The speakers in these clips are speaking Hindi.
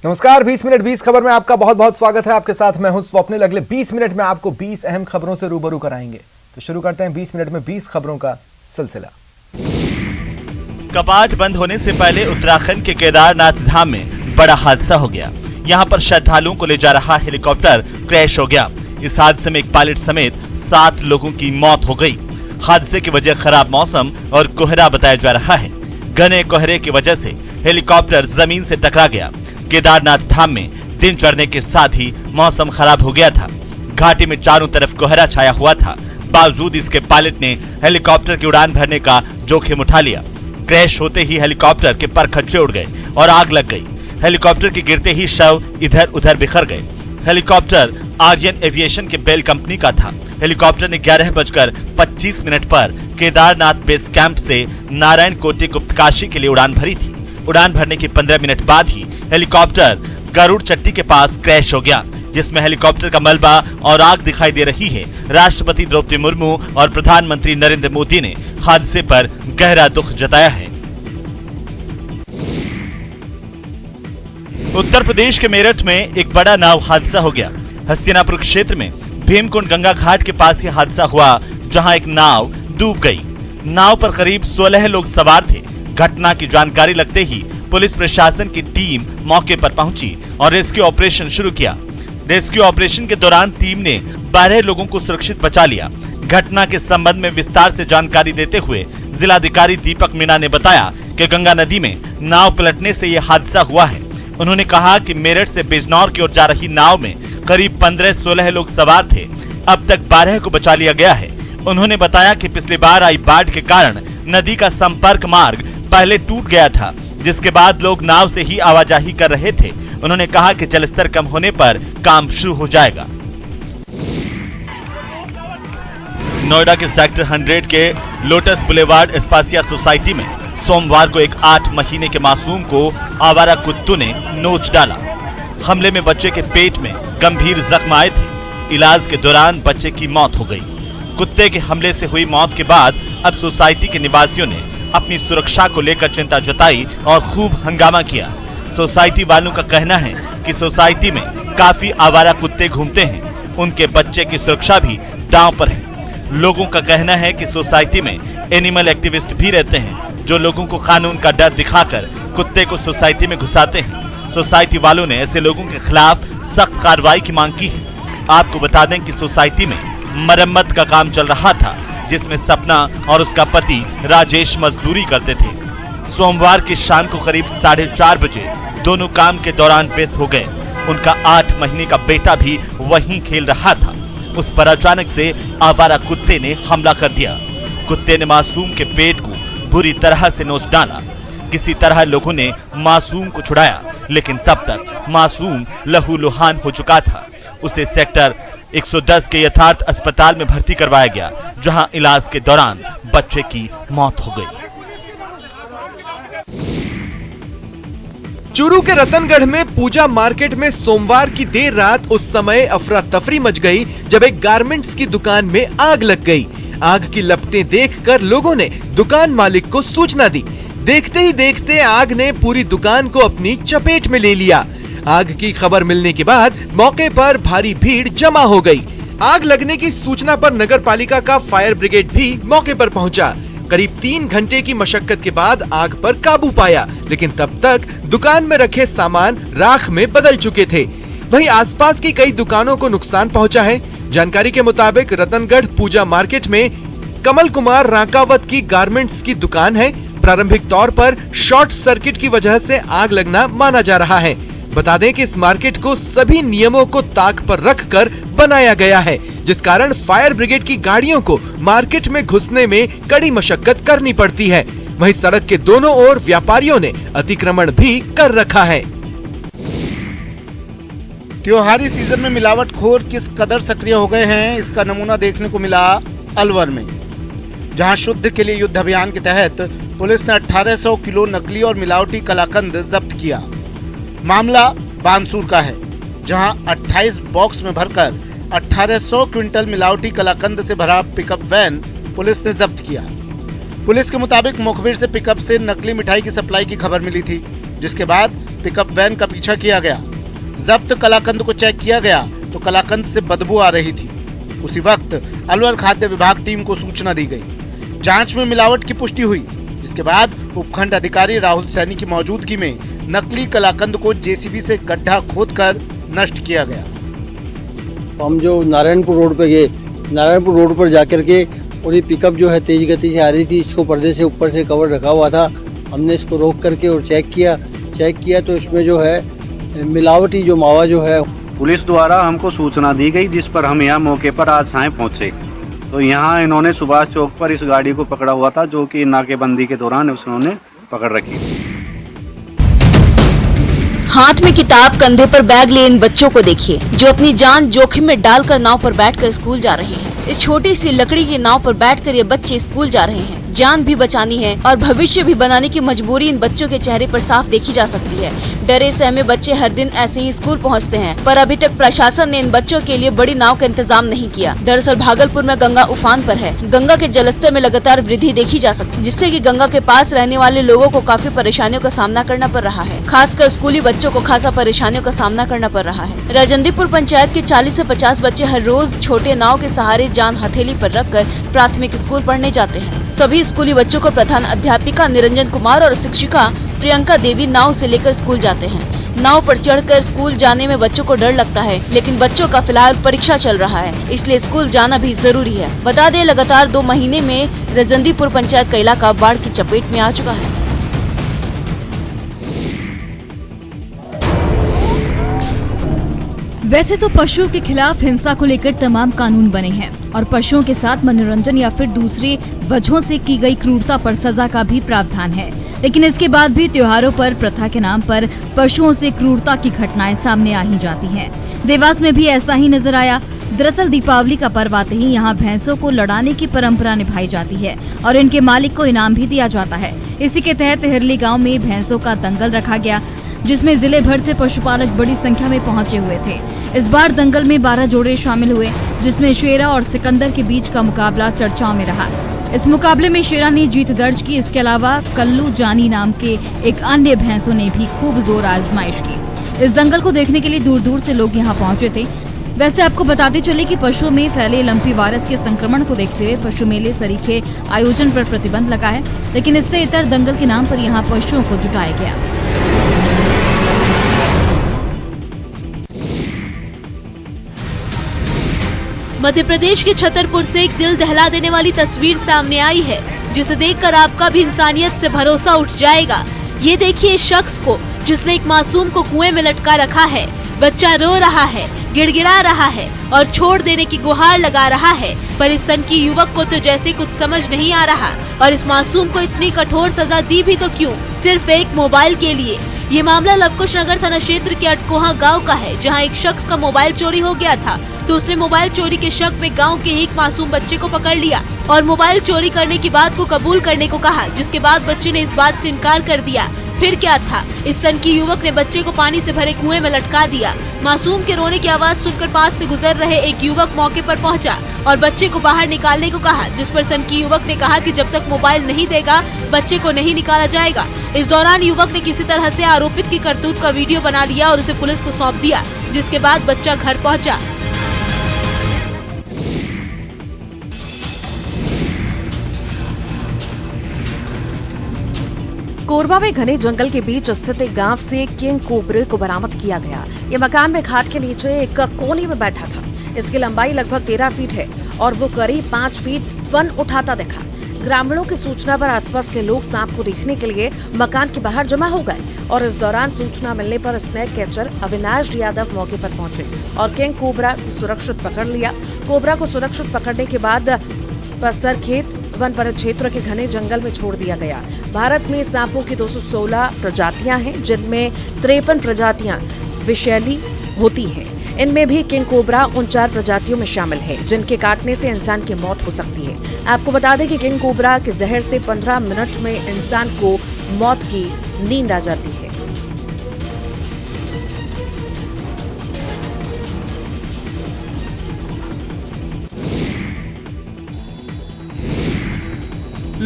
नमस्कार, 20 मिनट 20 खबर में आपका बहुत बहुत स्वागत है। आपके साथ मैं हूं स्वप्निल। अगले 20 मिनट में आपको 20 अहम खबरों से रूबरू कराएंगे। तो शुरू करते हैं 20 मिनट में 20 खबरों का सिलसिला। कपाट बंद होने से पहले उत्तराखंड के केदारनाथ धाम में बड़ा हादसा हो गया। यहां पर श्रद्धालुओं को ले जा रहा हेलीकॉप्टर क्रैश हो गया। इस हादसे में एक पायलट समेत 7 लोगों की मौत हो गई। हादसे की वजह खराब मौसम और कोहरा बताया जा रहा है। घने कोहरे की वजह से हेलीकॉप्टर जमीन से टकरा गया। केदारनाथ धाम में दिन चढ़ने के साथ ही मौसम खराब हो गया था। घाटी में चारों तरफ कोहरा छाया हुआ था। बावजूद इसके पायलट ने हेलीकॉप्टर की उड़ान भरने का जोखिम उठा लिया। क्रैश होते ही हेलीकॉप्टर के परखच्चे उड़ गए और आग लग गई। हेलीकॉप्टर के गिरते ही शव इधर उधर बिखर गए। हेलीकॉप्टर आर्यन एविएशन के बेल कंपनी का था। हेलीकॉप्टर ने 11:25 पर केदारनाथ बेस कैंप से नारायण कोटि गुप्तकाशी के लिए उड़ान भरी थी। उड़ान भरने के 15 मिनट बाद ही हेलीकॉप्टर गरुड़ चट्टी के पास क्रैश हो गया, जिसमें हेलीकॉप्टर का मलबा और आग दिखाई दे रही है। राष्ट्रपति द्रौपदी मुर्मू और प्रधानमंत्री नरेंद्र मोदी ने हादसे पर गहरा दुख जताया है। उत्तर प्रदेश के मेरठ में एक बड़ा नाव हादसा हो गया। हस्तिनापुर क्षेत्र में भीमकुंड गंगा घाट के पास ये हादसा हुआ, जहां एक नाव डूब गई। नाव पर करीब 16 लोग सवार थे। घटना की जानकारी लगते ही पुलिस प्रशासन की टीम मौके पर पहुंची और रेस्क्यू ऑपरेशन शुरू किया। रेस्क्यू ऑपरेशन के दौरान टीम ने 12 लोगों को सुरक्षित बचा लिया। घटना के संबंध में विस्तार से जानकारी देते हुए जिलाधिकारी दीपक मीणा ने बताया कि गंगा नदी में नाव पलटने से यह हादसा हुआ है। उन्होंने कहा कि मेरठ से बिजनौर की ओर जा रही नाव में करीब 15-16 लोग सवार थे। अब तक 12 को बचा लिया गया है। उन्होंने बताया कि पिछली बार आई बाढ़ के कारण नदी का संपर्क मार्ग पहले टूट गया था, जिसके बाद लोग नाव से ही आवाजाही कर रहे थे। उन्होंने कहा कि जलस्तर कम होने पर काम शुरू हो जाएगा। नोएडा के सेक्टर 100 के लोटस बुलेवार्ड एस्पासिया सोसाइटी में सोमवार को एक 8 महीने के मासूम को आवारा कुत्तों ने नोच डाला। हमले में बच्चे के पेट में गंभीर जख्म आए थे। इलाज के दौरान बच्चे की मौत हो गई। कुत्ते के हमले से हुई मौत के बाद अब सोसाइटी के निवासियों ने अपनी सुरक्षा को लेकर चिंता जताई और खूब हंगामा किया। सोसाइटी वालों का कहना है कि सोसाइटी में काफी आवारा कुत्ते घूमते हैं। उनके बच्चे की सुरक्षा भी दांव पर है। लोगों का कहना है कि सोसाइटी में एनिमल एक्टिविस्ट भी रहते हैं, जो लोगों को कानून का डर दिखाकर कुत्ते को सोसाइटी में घुसाते हैं। सोसाइटी वालों ने ऐसे लोगों के खिलाफ सख्त कार्रवाई की मांग की है। आपको बता दें कि सोसाइटी में मरम्मत का काम चल रहा था, जिसमें सपना और उसका पति राजेश मजदूरी करते थे। सोमवार की शाम को करीब 4:30 बजे दोनों काम के दौरान व्यस्त हो गए। उनका 8 महीने का बेटा भी वहीं खेल रहा था। उस पर अचानक से आवारा कुत्ते ने हमला कर दिया। कुत्ते ने मासूम के पेट को बुरी तरह से नोच डाला। किसी तरह लोगों ने मासूम को छुड़ाया, लेकिन तब तक मासूम लहूलुहान हो चुका था। उसे सेक्टर 110 के यथार्थ अस्पताल में भर्ती करवाया गया, जहां इलाज के दौरान बच्चे की मौत हो गई। चूरू के रतनगढ़ में पूजा मार्केट में सोमवार की देर रात उस समय अफरा तफरी मच गई जब एक गारमेंट्स की दुकान में आग लग गई। आग की लपटें देखकर लोगों ने दुकान मालिक को सूचना दी। देखते ही देखते आग ने पूरी दुकान को अपनी चपेट में ले लिया। आग की खबर मिलने के बाद मौके पर भारी भीड़ जमा हो गई। आग लगने की सूचना पर नगर पालिका का फायर ब्रिगेड भी मौके पर पहुंचा। करीब 3 घंटे की मशक्कत के बाद आग पर काबू पाया, लेकिन तब तक दुकान में रखे सामान राख में बदल चुके थे। वहीं आसपास की कई दुकानों को नुकसान पहुंचा है। जानकारी के मुताबिक रतनगढ़ पूजा मार्केट में कमल कुमार रांकावत की गारमेंट्स की दुकान है। प्रारंभिक तौर पर शॉर्ट सर्किट की वजह से आग लगना माना जा रहा है। बता दें कि इस मार्केट को सभी नियमों को ताक पर रखकर बनाया गया है, जिस कारण फायर ब्रिगेड की गाड़ियों को मार्केट में घुसने में कड़ी मशक्कत करनी पड़ती है। वहीं सड़क के दोनों ओर व्यापारियों ने अतिक्रमण भी कर रखा है। त्योहारी सीजन में मिलावटखोर किस कदर सक्रिय हो गए हैं, इसका नमूना देखने को मिला अलवर में, जहां शुद्ध के लिए युद्ध अभियान के तहत पुलिस ने 1800 किलो नकली और मिलावटी कलाकंद जब्त किया। मामला बानसूर का है, जहां 28 बॉक्स में भरकर 1800 क्विंटल मिलावटी कलाकंद से भरा पिकअप वैन पुलिस ने जब्त किया। पुलिस के मुताबिक मुखबिर से पिकअप से नकली मिठाई की सप्लाई की खबर मिली थी, जिसके बाद पिकअप वैन का पीछा किया गया। जब्त कलाकंद को चेक किया गया तो कलाकंद से बदबू आ रही थी। उसी वक्त अलवर खाद्य विभाग टीम को सूचना दी गई। जांच में मिलावट की पुष्टि हुई, जिसके बाद उपखंड अधिकारी राहुल सैनी की मौजूदगी में नकली कलाकंद को जेसीबी से गड्ढा खोदकर नष्ट किया गया। हम जो नारायणपुर रोड पे गए, नारायणपुर रोड पर जाकर के और ये पिकअप जो है तेज गति से आ रही थी, इसको पर्दे से ऊपर से कवर रखा हुआ था। हमने इसको रोक करके और चेक किया तो इसमें जो है मिलावटी जो मावा जो है। पुलिस द्वारा हमको सूचना दी गई, जिस पर हम यहाँ मौके पर आज सायं पहुँचे। तो यहाँ इन्होंने सुभाष चौक पर इस गाड़ी को पकड़ा हुआ था, जो कि नाकेबंदी के दौरान उन्होंने पकड़ रखी। हाथ में किताब, कंधे पर बैग लिए इन बच्चों को देखिए, जो अपनी जान जोखिम में डालकर नाव पर बैठकर स्कूल जा रहे हैं। इस छोटी सी लकड़ी की नाव पर बैठकर ये बच्चे स्कूल जा रहे हैं। जान भी बचानी है और भविष्य भी बनाने की मजबूरी इन बच्चों के चेहरे पर साफ देखी जा सकती है। डरे सहमे बच्चे हर दिन ऐसे ही स्कूल पहुंचते हैं, पर अभी तक प्रशासन ने इन बच्चों के लिए बड़ी नाव का इंतजाम नहीं किया। दरअसल भागलपुर में गंगा उफान पर है। गंगा के जलस्तर में लगातार वृद्धि देखी जा सकती है, जिससे कि गंगा के पास रहने वाले लोगों को काफी परेशानियों का सामना करना पड़ रहा है। खासकर स्कूली बच्चों को खासा परेशानियों का सामना करना पड़ रहा है। राजंदीपुर पंचायत के 40 से 50 बच्चे हर रोज छोटे नाव के सहारे जान हथेली पर रखकर प्राथमिक स्कूल पढ़ने जाते हैं। सभी स्कूली बच्चों को प्रधान अध्यापिका निरंजन कुमार और शिक्षिका प्रियंका देवी नाव से लेकर स्कूल जाते हैं। नाव पर चढ़कर स्कूल जाने में बच्चों को डर लगता है, लेकिन बच्चों का फिलहाल परीक्षा चल रहा है, इसलिए स्कूल जाना भी जरूरी है। बता दें, लगातार 2 महीने में राजंदीपुर पंचायत का इलाका बाढ़ की चपेट में आ चुका है। वैसे तो पशुओं के खिलाफ हिंसा को लेकर तमाम कानून बने हैं और पशुओं के साथ मनोरंजन या फिर दूसरी वजहों से की गई क्रूरता पर सजा का भी प्रावधान है, लेकिन इसके बाद भी त्योहारों पर प्रथा के नाम पर पशुओं से क्रूरता की घटनाएं सामने आ ही जाती हैं। देवास में भी ऐसा ही नजर आया। दरअसल दीपावली का पर्व आते ही यहाँ भैंसों को लड़ाने की परंपरा निभाई जाती है और इनके मालिक को इनाम भी दिया जाता है। इसी के तहत हिरली गाँव में भैंसों का दंगल रखा गया, जिसमें जिले भर से पशुपालक बड़ी संख्या में पहुंचे हुए थे। इस बार दंगल में 12 जोड़े शामिल हुए, जिसमें शेरा और सिकंदर के बीच का मुकाबला चर्चाओं में रहा। इस मुकाबले में शेरा ने जीत दर्ज की। इसके अलावा कल्लू जानी नाम के एक अन्य भैंसों ने भी खूब जोर आजमाइश की। इस दंगल को देखने के लिए दूर दूर से लोग यहाँ पहुंचे थे। वैसे आपको बताते चले कि पशुओं में फैले लंपी वायरस के संक्रमण को देखते हुए पशु मेले सरीखे आयोजन पर प्रतिबंध लगा है, लेकिन इससे इतर दंगल के नाम पर यहाँ पशुओं को जुटाया गया। मध्य प्रदेश के छतरपुर से एक दिल दहला देने वाली तस्वीर सामने आई है, जिसे देखकर आपका भी इंसानियत से भरोसा उठ जाएगा। ये देखिए इस शख्स को, जिसने एक मासूम को कुएं में लटका रखा है। बच्चा रो रहा है, गिड़गिड़ा रहा है और छोड़ देने की गुहार लगा रहा है, पर इस सनकी युवक को तो जैसे कुछ समझ नहीं आ रहा। और इस मासूम को इतनी कठोर सजा दी भी तो क्यों, सिर्फ एक मोबाइल के लिए। ये मामला लवकुश नगर थाना क्षेत्र के अटकोहा गांव का है, जहां एक शख्स का मोबाइल चोरी हो गया था, तो उसने मोबाइल चोरी के शक में गांव के एक मासूम बच्चे को पकड़ लिया और मोबाइल चोरी करने की बात को कबूल करने को कहा, जिसके बाद बच्चे ने इस बात से इनकार कर दिया। फिर क्या था, इस सनकी युवक ने बच्चे को पानी से भरे कुएं में लटका दिया। मासूम के रोने की आवाज सुनकर पास से गुजर रहे एक युवक मौके पर पहुंचा और बच्चे को बाहर निकालने को कहा, जिस पर सनकी युवक ने कहा कि जब तक मोबाइल नहीं देगा बच्चे को नहीं निकाला जाएगा। इस दौरान युवक ने किसी तरह से आरोपित की करतूत का वीडियो बना लिया और उसे पुलिस को सौंप दिया, जिसके बाद बच्चा घर पहुँचा। कोरबा में घने जंगल के बीच स्थित एक गांव से किंग कोबरे को बरामद किया गया। ये मकान में खाट के नीचे एक कोने में बैठा था। इसकी लंबाई लगभग 13 फीट है और वो करीब 5 फीट फन उठाता दिखा। ग्रामीणों की सूचना पर आसपास के लोग सांप को देखने के लिए मकान के बाहर जमा हो गए और इस दौरान सूचना मिलने पर स्नेक कैचर अविनाश यादव मौके पर पहुंचे और किंग कोबरा को सुरक्षित पकड़ लिया। कोबरा को सुरक्षित पकड़ने के बाद पसरखेत वन परिक्षेत्र के घने जंगल में छोड़ दिया गया। भारत में सांपों की 216 प्रजातियां हैं, जिनमें 53 प्रजातियां विषैली होती हैं। इनमें भी किंग कोबरा उन 4 प्रजातियों में शामिल है, जिनके काटने से इंसान की मौत हो सकती है। आपको बता दें कि किंग कोबरा के जहर से 15 मिनट में इंसान को मौत की नींद आ जाती है।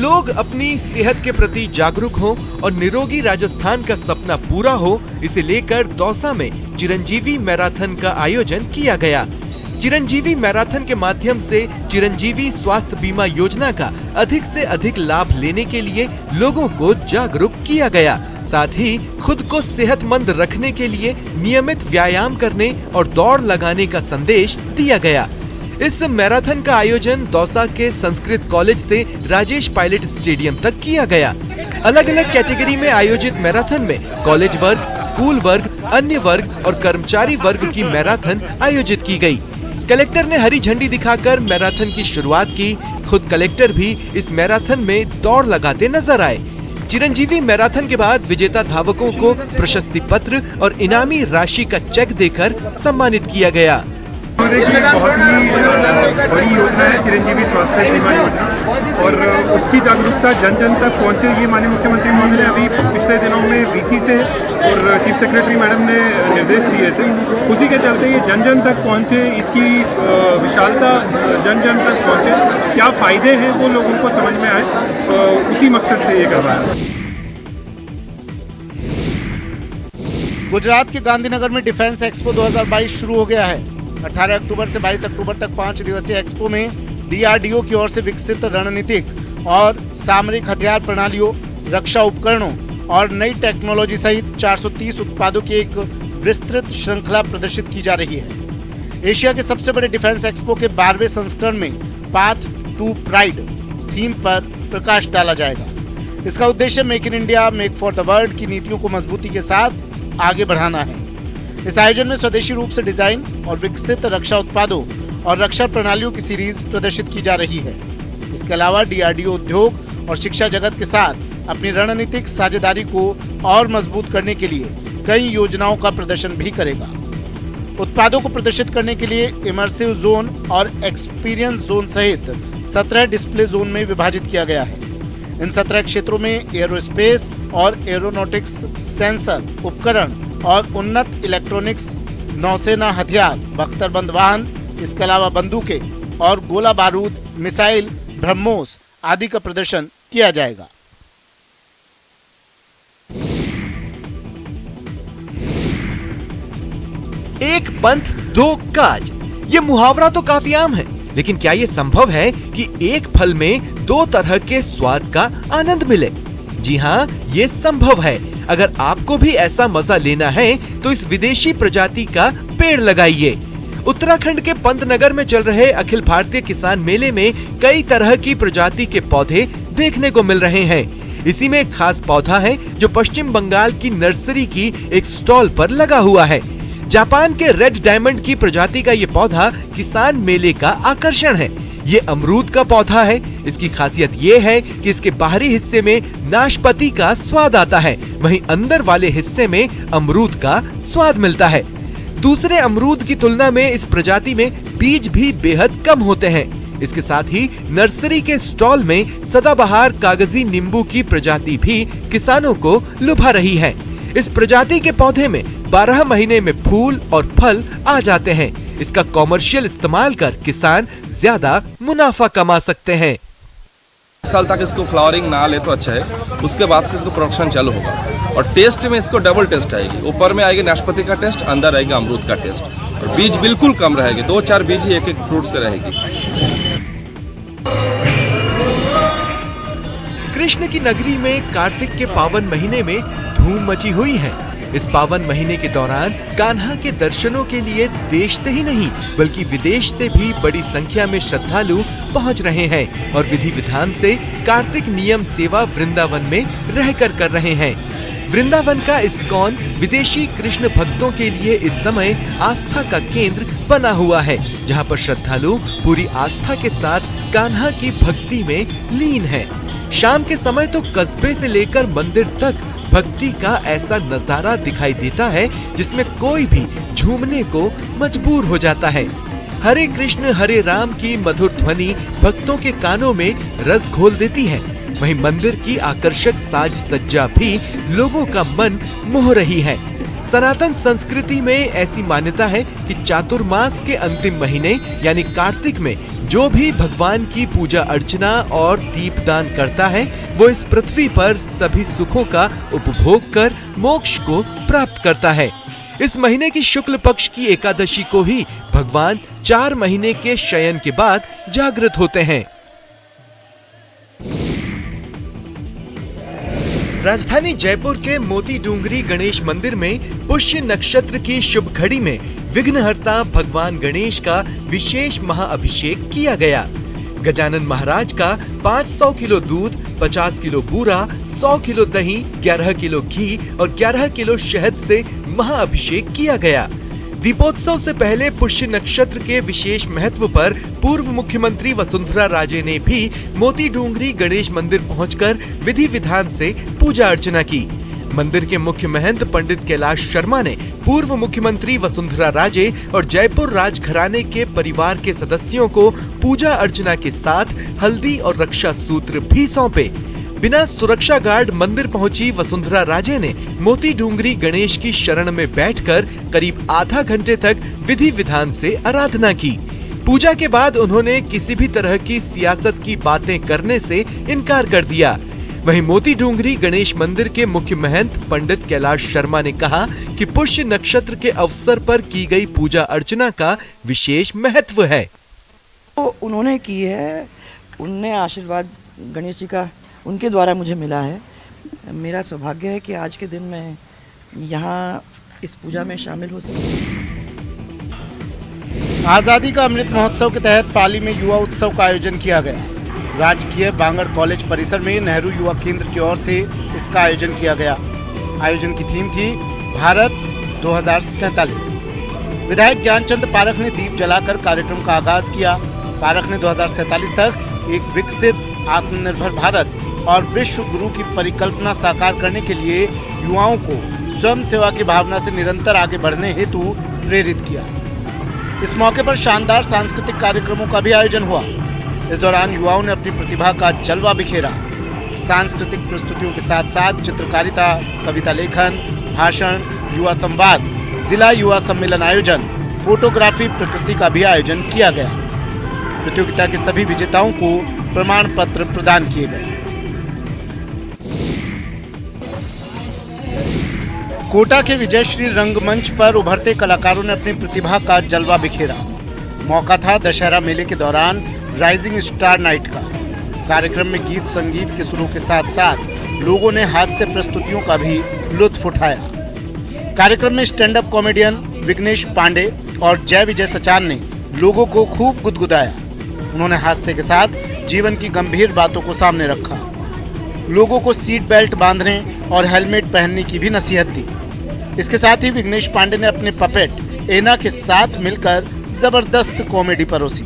लोग अपनी सेहत के प्रति जागरूक हों और निरोगी राजस्थान का सपना पूरा हो, इसे लेकर दौसा में चिरंजीवी मैराथन का आयोजन किया गया। चिरंजीवी मैराथन के माध्यम से चिरंजीवी स्वास्थ्य बीमा योजना का अधिक से अधिक लाभ लेने के लिए लोगों को जागरूक किया गया। साथ ही खुद को सेहतमंद रखने के लिए नियमित व्यायाम करने और दौड़ लगाने का संदेश दिया गया। इस मैराथन का आयोजन दौसा के संस्कृत कॉलेज से राजेश पायलट स्टेडियम तक किया गया। अलग अलग कैटेगरी में आयोजित मैराथन में कॉलेज वर्ग, स्कूल वर्ग, अन्य वर्ग और कर्मचारी वर्ग की मैराथन आयोजित की गई। कलेक्टर ने हरी झंडी दिखाकर मैराथन की शुरुआत की। खुद कलेक्टर भी इस मैराथन में दौड़ लगाते नजर आए। चिरंजीवी मैराथन के बाद विजेता धावकों को प्रशस्ति पत्र और इनामी राशि का चेक देकर सम्मानित किया गया। बहुत ही बड़ी योजना है चिरंजीवी स्वास्थ्य बीमा योजना, और उसकी जागरूकता जन जन तक पहुंचे, ये माननीय मुख्यमंत्री महोदय ने अभी पिछले दिनों में वीसी से और चीफ सेक्रेटरी मैडम ने निर्देश दिए थे। उसी के चलते ये जन जन तक पहुंचे, इसकी विशालता जन जन तक पहुंचे, क्या फायदे हैं वो लोगों को समझ में आए, उसी मकसद से ये करवाया है। गुजरात के गांधीनगर में डिफेंस एक्सपो 2022 शुरू हो गया है। 18 अक्टूबर से 22 अक्टूबर तक 5 दिवसीय एक्सपो में डीआरडीओ की ओर से विकसित रणनीतिक और सामरिक हथियार प्रणालियों, रक्षा उपकरणों और नई टेक्नोलॉजी सहित 430 उत्पादों की एक विस्तृत श्रृंखला प्रदर्शित की जा रही है। एशिया के सबसे बड़े डिफेंस एक्सपो के 12वें संस्करण में पाथ टू प्राइड थीम पर प्रकाश डाला जाएगा। इसका उद्देश्य make in India, make for the world की नीतियों को मजबूती के साथ आगे बढ़ाना है। इस आयोजन में स्वदेशी रूप से डिजाइन और विकसित रक्षा उत्पादों और रक्षा प्रणालियों की सीरीज प्रदर्शित की जा रही है। इसके अलावा डीआरडीओ उद्योग और शिक्षा जगत के साथ अपनी रणनीतिक साझेदारी को और मजबूत करने के लिए कई योजनाओं का प्रदर्शन भी करेगा। उत्पादों को प्रदर्शित करने के लिए इमर्सिव जोन और एक्सपीरियंस जोन सहित 17 डिस्प्ले जोन में विभाजित किया गया है। इन 17 क्षेत्रों में एरोस्पेस और एरोनॉटिक्स, सेंसर, उपकरण और उन्नत इलेक्ट्रॉनिक्स, नौसेना हथियार, बख्तरबंद वाहन, इसके अलावा बंदूकें और गोला बारूद, मिसाइल, ब्रह्मोस आदि का प्रदर्शन किया जाएगा। एक पंथ दो काज, ये मुहावरा तो काफी आम है, लेकिन क्या ये संभव है कि एक फल में दो तरह के स्वाद का आनंद मिले? जी हाँ, ये संभव है। अगर आपको भी ऐसा मजा लेना है तो इस विदेशी प्रजाति का पेड़ लगाइए। उत्तराखंड के पंतनगर में चल रहे अखिल भारतीय किसान मेले में कई तरह की प्रजाति के पौधे देखने को मिल रहे हैं। इसी में एक खास पौधा है जो पश्चिम बंगाल की नर्सरी की एक स्टॉल पर लगा हुआ है। जापान के रेड डायमंड की प्रजाति का ये पौधा किसान मेले का आकर्षण है। ये अमरूद का पौधा है। इसकी खासियत ये है कि इसके बाहरी हिस्से में नाशपाती का स्वाद आता है, वहीं अंदर वाले हिस्से में अमरूद का स्वाद मिलता है। दूसरे अमरूद की तुलना में इस प्रजाति में बीज भी बेहद कम होते हैं। इसके साथ ही नर्सरी के स्टॉल में सदाबहार कागजी नींबू की प्रजाति भी किसानों को लुभा रही है। इस प्रजाति के पौधे में 12 महीने में फूल और फल आ जाते हैं। इसका कॉमर्शियल इस्तेमाल कर किसान ज्यादा मुनाफा कमा सकते हैं। साल तक इसको फ्लावरिंग ना ले तो अच्छा है, उसके बाद से इसको प्रोडक्शन चालू होगा। और टेस्ट में इसको डबल टेस्ट आएगी, ऊपर में आएगी नाशपाती का टेस्ट, अंदर आएगा अमरूद का टेस्ट, और बीज बिल्कुल कम रहेगी, 2-4 बीज ही एक फ्रूट से रहेगी। कृष्ण की नगरी में कार्तिक के पावन महीने में धूम मची हुई है। इस पावन महीने के दौरान कान्हा के दर्शनों के लिए देश से ही नहीं बल्कि विदेश से भी बड़ी संख्या में श्रद्धालु पहुंच रहे हैं और विधि विधान से कार्तिक नियम सेवा वृंदावन में रहकर कर रहे हैं। वृंदावन का इस्कॉन विदेशी कृष्ण भक्तों के लिए इस समय आस्था का केंद्र बना हुआ है, जहां पर श्रद्धालु पूरी आस्था के साथ कान्हा की भक्ति में लीन है। शाम के समय तो कस्बे से लेकर मंदिर तक भक्ति का ऐसा नजारा दिखाई देता है जिसमें कोई भी झूमने को मजबूर हो जाता है। हरे कृष्ण हरे राम की मधुर ध्वनि भक्तों के कानों में रस घोल देती है। वहीं मंदिर की आकर्षक साज सज्जा भी लोगों का मन मोह रही है। सनातन संस्कृति में ऐसी मान्यता है कि चातुर्मास के अंतिम महीने यानी कार्तिक में जो भी भगवान की पूजा अर्चना और दीपदान करता है वो इस पृथ्वी पर सभी सुखों का उपभोग कर मोक्ष को प्राप्त करता है। इस महीने की शुक्ल पक्ष की एकादशी को ही भगवान 4 महीने के शयन के बाद जागृत होते हैं। राजधानी जयपुर के मोती डूंगरी गणेश मंदिर में पुष्य नक्षत्र की शुभ घड़ी में विघ्नहर्ता भगवान गणेश का विशेष महाअभिषेक किया गया। गजानन महाराज का 500 किलो दूध, 50 किलो बूरा, 100 किलो दही, 11 किलो घी और 11 किलो शहद से महाअभिषेक किया गया। दीपोत्सव से पहले पुष्य नक्षत्र के विशेष महत्व पर पूर्व मुख्यमंत्री वसुंधरा राजे ने भी मोती डूंगरी गणेश मंदिर पहुंचकर विधि विधान से पूजा अर्चना की। मंदिर के मुख्य महंत पंडित कैलाश शर्मा ने पूर्व मुख्यमंत्री वसुंधरा राजे और जयपुर राजघराने के परिवार के सदस्यों को पूजा अर्चना के साथ हल्दी और रक्षा सूत्र भी सौंपे। बिना सुरक्षा गार्ड मंदिर पहुंची वसुंधरा राजे ने मोती डूंगरी गणेश की शरण में बैठकर करीब आधा घंटे तक विधि विधान से आराधना की। पूजा के बाद उन्होंने किसी भी तरह की सियासत की बातें करने से इनकार कर दिया। वहीं मोती डूंगरी गणेश मंदिर के मुख्य महंत पंडित कैलाश शर्मा ने कहा कि पुष्य नक्षत्र के अवसर पर की गई पूजा अर्चना का विशेष महत्व है। तो उन्होंने की है, उनने आशीर्वाद गणेश जी का उनके द्वारा मुझे मिला है। मेरा सौभाग्य है कि आज के दिन मैं यहाँ इस पूजा में शामिल हो सकूं। आज़ादी का अमृत महोत्सव के तहत पाली में युवा उत्सव का आयोजन किया गया। राजकीय बांगड़ कॉलेज परिसर में नेहरू युवा केंद्र की ओर से इसका आयोजन किया गया। आयोजन की थीम थी भारत 2047। विधायक ज्ञानचंद पारख ने दीप जलाकर कार्यक्रम का आगाज किया। पारख ने 2047 तक एक विकसित आत्मनिर्भर भारत और विश्व गुरु की परिकल्पना साकार करने के लिए युवाओं को स्वयं सेवा की भावना से निरंतर आगे बढ़ने हेतु प्रेरित किया। इस मौके पर शानदार सांस्कृतिक कार्यक्रमों का भी आयोजन हुआ। इस दौरान युवाओं ने अपनी प्रतिभा का जलवा बिखेरा। सांस्कृतिक प्रस्तुतियों के साथ साथ चित्रकारिता, कविता लेखन, भाषण, युवा संवाद, जिला युवा सम्मेलन आयोजन, फोटोग्राफी, प्रकृति का भी आयोजन किया गया। प्रतियोगिता के सभी विजेताओं को प्रमाण पत्र प्रदान किए गए। कोटा के विजयश्री रंगमंच पर उभरते कलाकारों ने अपनी प्रतिभा का जलवा बिखेरा। मौका था दशहरा मेले के दौरान राइजिंग स्टार नाइट का। कार्यक्रम में गीत संगीत के सुरों के साथ साथ लोगों ने हास्य प्रस्तुतियों का भी लुत्फ उठाया। कार्यक्रम में stand up comedian Vighnesh Pandey और जय विजय सचान ने लोगों को खूब गुदगुदाया। उन्होंने हास्य के साथ जीवन की गंभीर बातों को सामने रखा। लोगों को सीट बेल्ट बांधने और हेलमेट पहनने की भी नसीहत दी। इसके साथ ही विघ्नेश पांडे ने अपने पपेट एना के साथ मिलकर जबरदस्त कॉमेडी परोसी,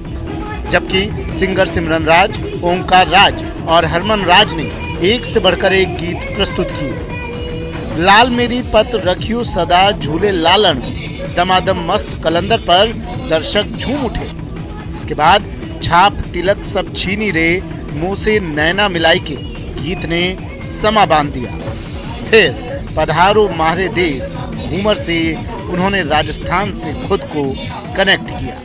जबकि सिंगर सिमरन राज, ओंकार राज और हरमन राज ने एक से बढ़कर एक गीत प्रस्तुत किए। लाल मेरी पत रखियो सदा झूले लालन, दमादम मस्त कलंदर पर दर्शक झूम उठे। इसके बाद छाप तिलक सब छीनी रे, मुंह से नैना मिलाई के गीत ने समा बांध दिया। फिर पधारो मारे देश घूमर से उन्होंने राजस्थान से खुद को कनेक्ट किया।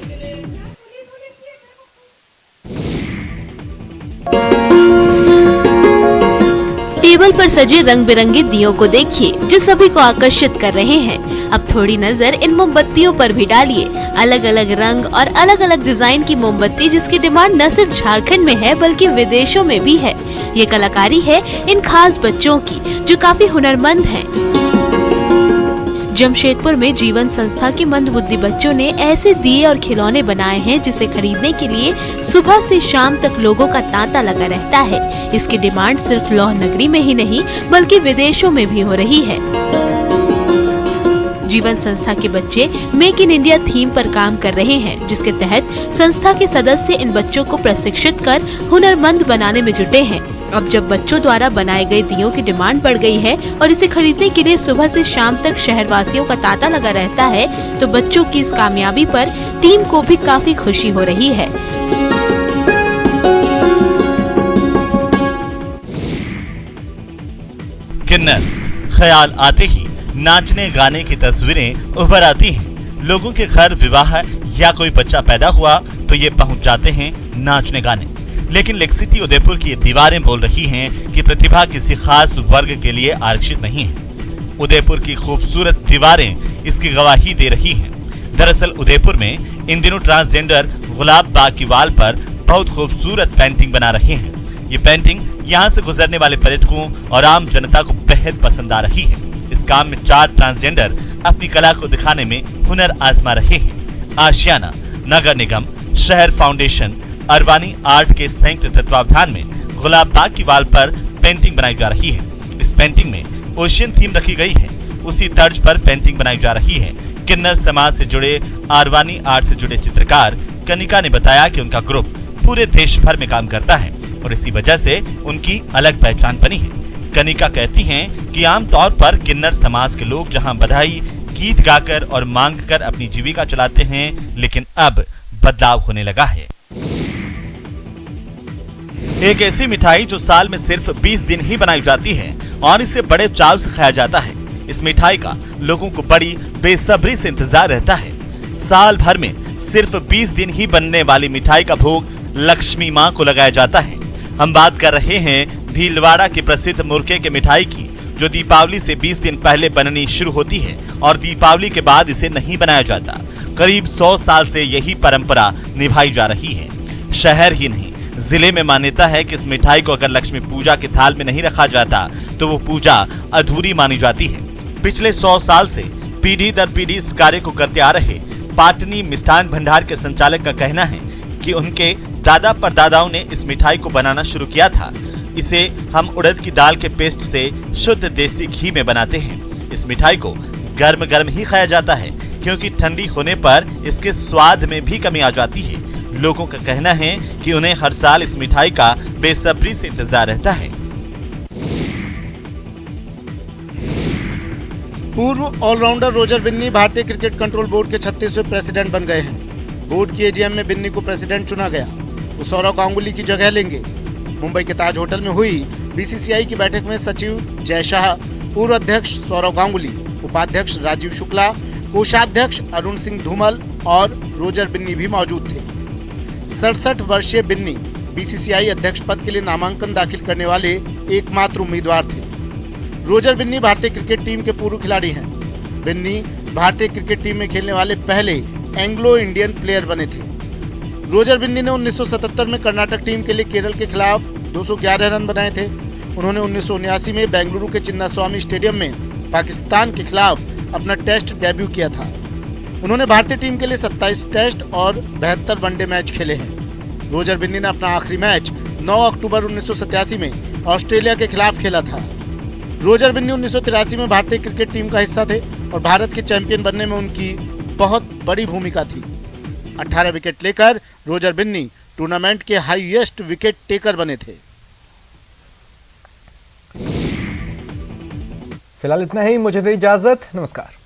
टेबल पर सजे रंग बिरंगे दियों को देखिए जो सभी को आकर्षित कर रहे हैं। अब थोड़ी नजर इन मोमबत्तियों पर भी डालिए। अलग अलग रंग और अलग अलग डिजाइन की मोमबत्ती जिसकी डिमांड न सिर्फ झारखंड में है बल्कि विदेशों में भी है। ये कलाकारी है इन खास बच्चों की जो काफी हुनरमंद हैं। जमशेदपुर में जीवन संस्था के मंदबुद्धि बच्चों ने ऐसे दिए और खिलौने बनाए हैं जिसे खरीदने के लिए सुबह से शाम तक लोगों का तांता लगा रहता है। इसकी डिमांड सिर्फ लौह नगरी में ही नहीं बल्कि विदेशों में भी हो रही है। जीवन संस्था के बच्चे मेक इन इंडिया थीम पर काम कर रहे हैं, जिसके तहत संस्था के सदस्य इन बच्चों को प्रशिक्षित कर हुनरमंद बनाने में जुटे हैं। अब जब बच्चों द्वारा बनाए गए दियों की डिमांड बढ़ गई है और इसे खरीदने के लिए सुबह से शाम तक शहरवासियों का तांता लगा रहता है, तो बच्चों की इस कामयाबी पर टीम को भी काफी खुशी हो रही है। किन्नर ख्याल आते ही नाचने गाने की तस्वीरें उभर आती हैं। लोगों के घर विवाह या कोई बच्चा पैदा हुआ तो ये पहुंच जाते हैं नाचने गाने। लेकिन लेक सिटी उदयपुर की ये दीवारें बोल रही हैं कि प्रतिभा किसी खास वर्ग के लिए आरक्षित नहीं है। उदयपुर की खूबसूरत दीवारें इसकी गवाही दे रही हैं। दरअसल उदयपुर में इन दिनों ट्रांसजेंडर गुलाब बाकीवाल पर बहुत खूबसूरत पेंटिंग बना रहे हैं। ये पेंटिंग यहाँ से गुजरने वाले पर्यटकों और आम जनता को बेहद पसंद आ रही है। इस काम में 4 ट्रांसजेंडर अपनी कला को दिखाने में हुनर आजमा रहे हैं। आशियाना, नगर निगम, शहर फाउंडेशन, अरवानी आर्ट के संयुक्त तत्वावधान में गुलाब बाकीवाल पर पेंटिंग बनाई जा रही है। इस पेंटिंग में ओशियन थीम रखी गई है। उसी तर्ज पर पेंटिंग बनाई जा रही है। किन्नर समाज से जुड़े अरवानी आर्ट से जुड़े चित्रकार कनिका ने बताया कि उनका ग्रुप पूरे देश भर में काम करता है और इसी वजह से उनकी अलग पहचान बनी है। कनिका कहती हैं कि आमतौर पर किन्नर समाज के लोग जहां बधाई गीत गाकर और मांग कर अपनी जीविका चलाते हैं, लेकिन अब बदलाव होने लगा है। एक ऐसी मिठाई जो साल में सिर्फ 20 दिन ही बनाई जाती है और इसे बड़े चाव से खाया जाता है। इस मिठाई का लोगों को बड़ी बेसब्री से इंतजार रहता है। साल भर में सिर्फ 20 दिन ही बनने वाली मिठाई का भोग लक्ष्मी माँ को लगाया जाता है। हम बात कर रहे हैं भीलवाड़ा की प्रसिद्ध मुरके के मिठाई की, जो दीपावली से 20 दिन पहले बननी शुरू होती है और दीपावली के बाद इसे नहीं बनाया जाता। करीब 100 साल से यही परंपरा निभाई जा रही है। शहर ही नहीं, जिले में मान्यता है कि इस मिठाई को अगर लक्ष्मी पूजा के थाल में नहीं रखा जाता तो वो पूजा अधूरी मानी जाती है। पिछले 100 साल से पीढ़ी दर पीढ़ी इस कार्य को करते आ रहे पाटनी मिष्ठान भंडार के संचालक का कहना है कि उनके दादा परदादाओं ने इस मिठाई को बनाना शुरू किया था। इसे हम उड़द की दाल के पेस्ट से शुद्ध देसी घी में बनाते हैं। इस मिठाई को गर्म गर्म ही खाया जाता है क्योंकि ठंडी होने पर इसके स्वाद में भी कमी आ जाती है। लोगों का कहना है कि उन्हें हर साल इस मिठाई का बेसब्री से इंतजार रहता है। पूर्व ऑलराउंडर रोजर बिन्नी भारतीय क्रिकेट कंट्रोल बोर्ड के 36वें प्रेसिडेंट बन गए हैं। बोर्ड की एजीएम में बिन्नी को प्रेसिडेंट चुना गया। वो सौरव गांगुली की जगह लेंगे। मुंबई के ताज होटल में हुई बीसीसीआई की बैठक में सचिव जय शाह, पूर्व अध्यक्ष सौरव गांगुली, उपाध्यक्ष राजीव शुक्ला, कोषाध्यक्ष अरुण सिंह धूमल और रोजर बिन्नी भी मौजूद थे। 67 वर्षीय बिन्नी बीसीसीआई अध्यक्ष पद के लिए नामांकन दाखिल करने वाले एकमात्र उम्मीदवार थे। रोजर बिन्नी भारतीय क्रिकेट टीम के पूर्व खिलाड़ी हैं। बिन्नी भारतीय क्रिकेट टीम में खेलने वाले पहले एंग्लो इंडियन प्लेयर बने थे। रोजर बिन्नी ने 1977 में कर्नाटक टीम के लिए केरल के खिलाफ 211 रन बनाए थे। उन्होंने 1979 में बेंगलुरु के चिन्नास्वामी स्टेडियम में पाकिस्तान के खिलाफ अपना टेस्ट डेब्यू किया था। उन्होंने भारतीय टीम के लिए 27 टेस्ट और 72 वनडे मैच खेले हैं। रोजर बिन्नी ने अपना आखिरी मैच 9 अक्टूबर 1987 में ऑस्ट्रेलिया के खिलाफ खेला था। रोजर बिन्नी 1983 में भारतीय क्रिकेट टीम का हिस्सा थे और भारत के चैंपियन बनने में उनकी बहुत बड़ी भूमिका थी। 18 विकेट लेकर रोजर बिन्नी टूर्नामेंट के हाईएस्ट विकेट टेकर बने थे। फिलहाल इतना ही, मुझे दे इजाजत, नमस्कार।